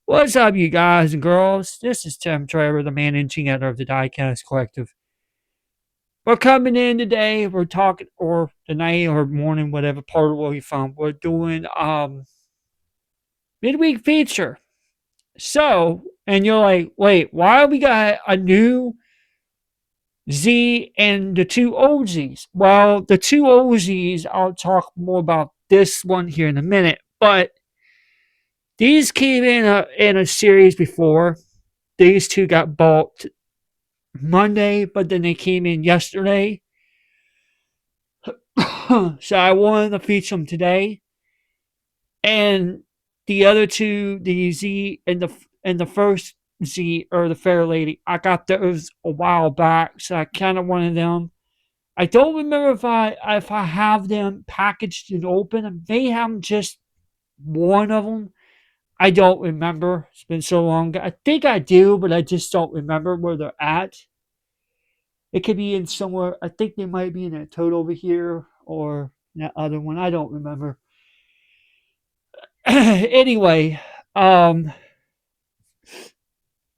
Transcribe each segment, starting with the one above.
What's up, you guys and girls? This is Tim Trevor, the managing editor of the Diecast Collective. We're coming in today. We're talking, or tonight, or morning, whatever part of where you from. We're doing midweek feature. So, and you're like, wait, why we got a new Z and the two old Zs? Well, the two old Zs, I'll talk more about this one here in a minute. But these came in a series before. These two got bought Monday, but then they came in yesterday. So I wanted to feature them today. And the other two, the Z and the first Z or the Fairlady, I got those a while back, so I kind of wanted them. I don't remember if I have them packaged and open. I may have just one of them. I don't remember. It's been so long. I think I do, but I just don't remember where they're at. It could be in somewhere. I think they might be in a tote over here or that other one. I don't remember. Anyway, um,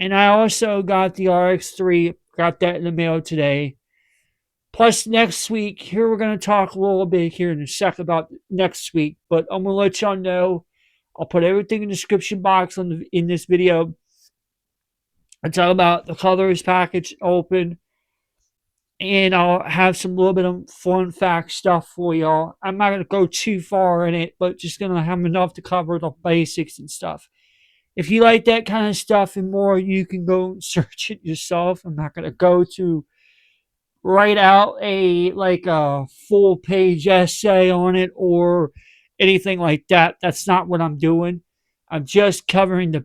and I also got the RX3. Got that in the mail today. Plus, next week, here we're going to talk a little bit here in a second about next week, but I'm going to let y'all know. I'll put everything in the description box in this video. I talk about the colors package open, and I'll have some little bit of fun fact stuff for y'all. I'm not going to go too far in it, but just going to have enough to cover the basics and stuff. If you like that kind of stuff and more, you can go and search it yourself. I'm not going to go to write out a full page essay on it or anything like that. That's not what I'm doing. I'm just covering the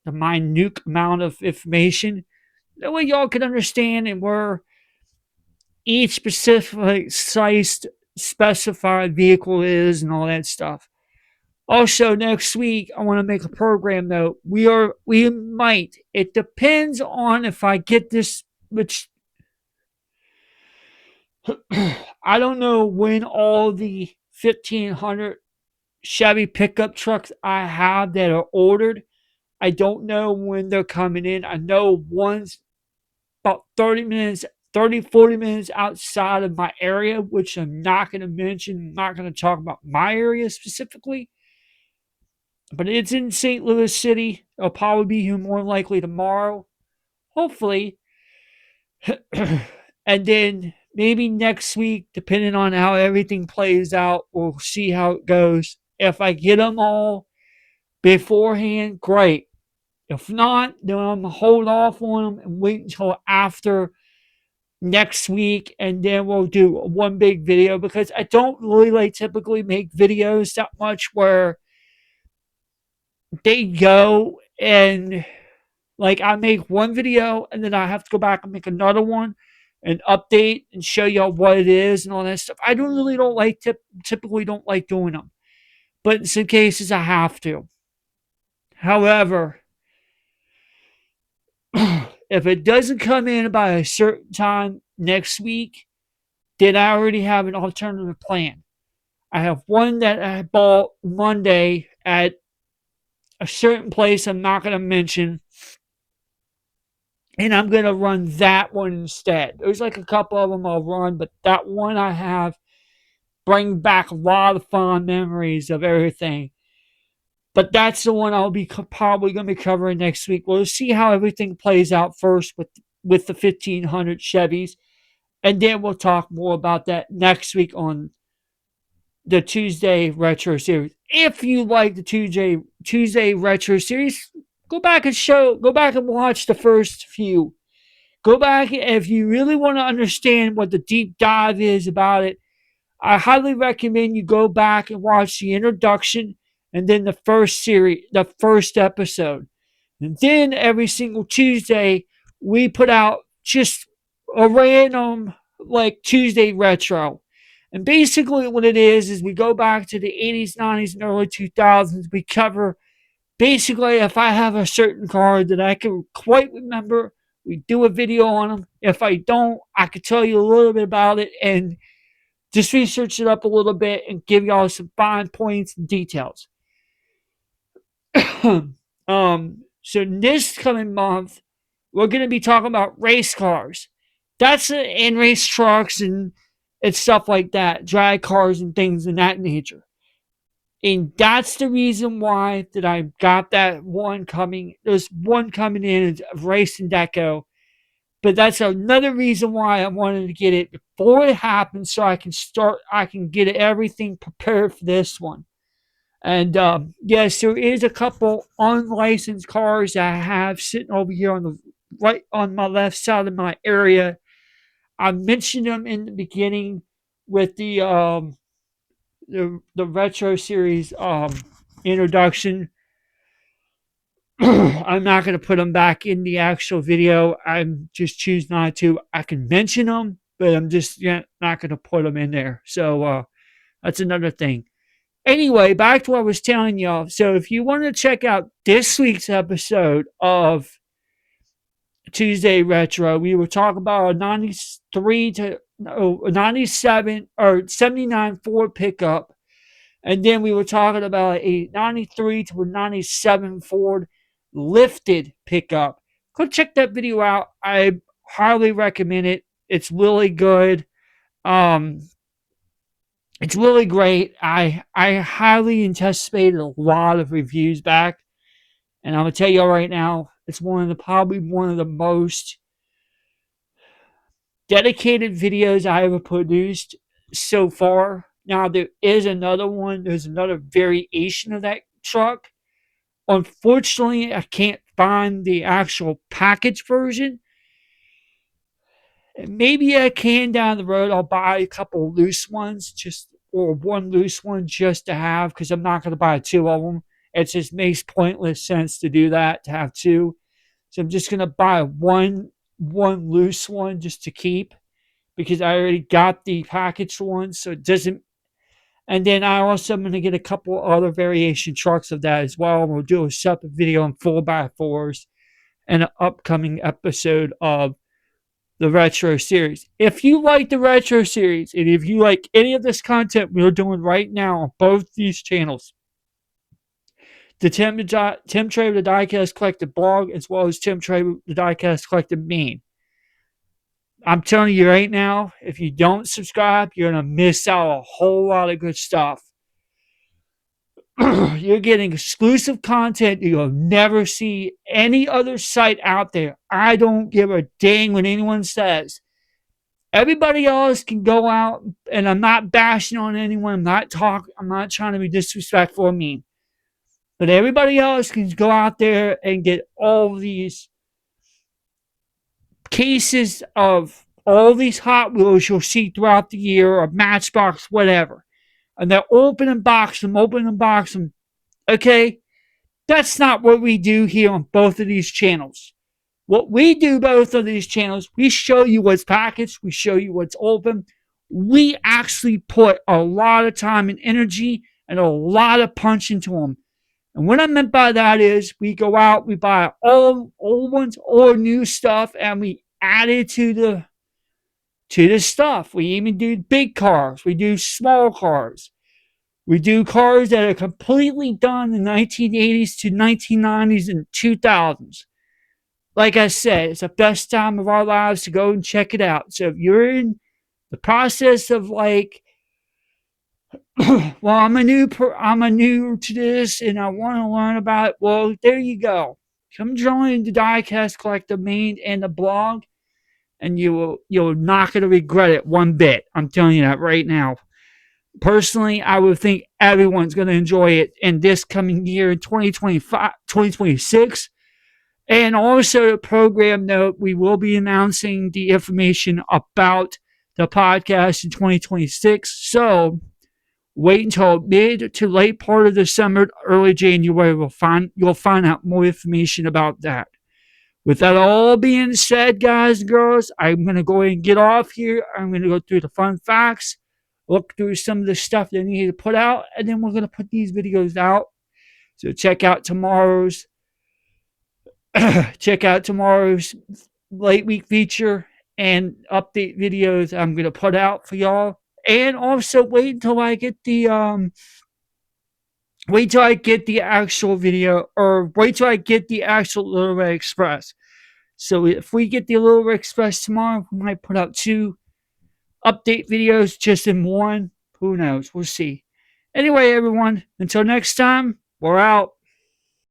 minute amount of information. That way y'all can understand and where each specific sized specified vehicle is and all that stuff. Also, next week I want to make a program though. We might. It depends on if I get this, which I don't know when all the 1,500 Chevy pickup trucks I have that are ordered. I don't know when they're coming in. I know one's about 40 minutes outside of my area, which I'm not going to mention. I'm not going to talk about my area specifically, but it's in St. Louis City. It'll probably be here more likely tomorrow, hopefully. And then maybe next week, depending on how everything plays out, we'll see how it goes. If I get them all beforehand, great. If not, then I'm going to hold off on them and wait until after next week, and then we'll do one big video because I don't really typically make videos that much where they go and I make one video and then I have to go back and make another one and update and show y'all what it is and all that stuff. I don't really don't like typically don't like doing them, but in some cases I have to. However, if it doesn't come in by a certain time next week, then I already have an alternative plan. I have one that I bought Monday at a certain place I'm not going to mention, and I'm going to run that one instead. There's a couple of them I'll run, but that one I have bring back a lot of fond memories of everything. But that's the one I'll be probably going to be covering next week. We'll see how everything plays out first with the 1,500 Chevys, and then we'll talk more about that next week on the Tuesday Retro Series. If you like the Tuesday Retro Series, go back and watch the first few. Go back if you really want to understand what the deep dive is about it. I highly recommend you go back and watch the introduction and then the first episode. And then every single Tuesday, we put out just a random Tuesday retro. And basically, what it is we go back to the 80s, 90s, and early 2000s. We cover basically if I have a certain car that I can quite remember, we do a video on them. If I don't, I could tell you a little bit about it and just research it up a little bit and give y'all some fine points and details. So this coming month, we're going to be talking about race cars. That's in race trucks and stuff like that, drag cars and things in that nature. And that's the reason why that I got that one coming. There's one coming in of Racing Deco, but that's another reason why I wanted to get it before it happens, so I can start. I can get everything prepared for this one. And yes, there is a couple unlicensed cars that I have sitting over here on the right on my left side of my area. I mentioned them in the beginning with the retro series introduction. I'm not going to put them back in the actual video. I'm just choose not to. I can mention them, but I'm just not going to put them in there. So that's another thing. Anyway, back to what I was telling y'all. So if you want to check out this week's episode of Tuesday Retro, we were talking about a 93 to 97 or 79 Ford pickup. And then we were talking about a 93 to a 97 Ford lifted pickup. Go check that video out. I highly recommend it. It's really good. Um, it's really great. I highly anticipated a lot of reviews back. And I'm gonna tell you right now, it's probably one of the most dedicated videos I ever produced so far. Now there is another one. There's another variation of that truck. Unfortunately, I can't find the actual package version. Maybe I can down the road. I'll buy a couple loose ones, or one loose one just to have, because I'm not going to buy two of them. It just makes pointless sense to do that, to have two. So I'm just going to buy one loose one just to keep, because I already got the packaged one, so it doesn't. And then I also am going to get a couple other variation trucks of that as well. We'll do a separate video on 4x4s and an upcoming episode of the Retro Series. If you like the Retro Series, and if you like any of this content we're doing right now on both these channels, the Tim Traver the Diecast Collective blog, as well as Tim Traver the Diecast Collective main. I'm telling you right now, if you don't subscribe, you're going to miss out a whole lot of good stuff. You're getting exclusive content you'll never see any other site out there. I don't give a dang what anyone says. Everybody else can go out, and I'm not bashing on anyone. I'm not trying to be disrespectful or mean. But everybody else can go out there and get all these cases of all these Hot Wheels you'll see throughout the year, or Matchbox, whatever. And they'll open and box them. Okay? That's not what we do here on both of these channels. What we do both of these channels, we show you what's packaged, we show you what's open. We actually put a lot of time and energy and a lot of punch into them. And what I meant by that is we go out, we buy all old ones or new stuff, and we add it to the stuff. We even do big cars. We do small cars. We do cars that are completely done in the 1980s to 1990s and 2000s. Like I said, it's the best time of our lives to go and check it out. So if you're in the process of like, well, I'm a new to this and I want to learn about it. Well, there you go. Come join the Diecast Collective main and the blog, and you're not going to regret it one bit. I'm telling you that right now. Personally, I would think everyone's going to enjoy it in this coming year, 2025, 2026. And also, a program note, we will be announcing the information about the podcast in 2026. So wait until mid to late part of December, early January. You'll find out more information about that. With that all being said, guys and girls, I'm going to go ahead and get off here. I'm going to go through the fun facts, look through some of the stuff that I need to put out, and then we're going to put these videos out. So check out tomorrow's late week feature and update videos I'm going to put out for y'all. And also wait until I get the wait till I get the actual video, or wait till I get the actual Little Red Express. So if we get the Little Red Express tomorrow, we might put out 2 update videos just in one. Who knows? We'll see. Anyway, everyone, until next time, we're out.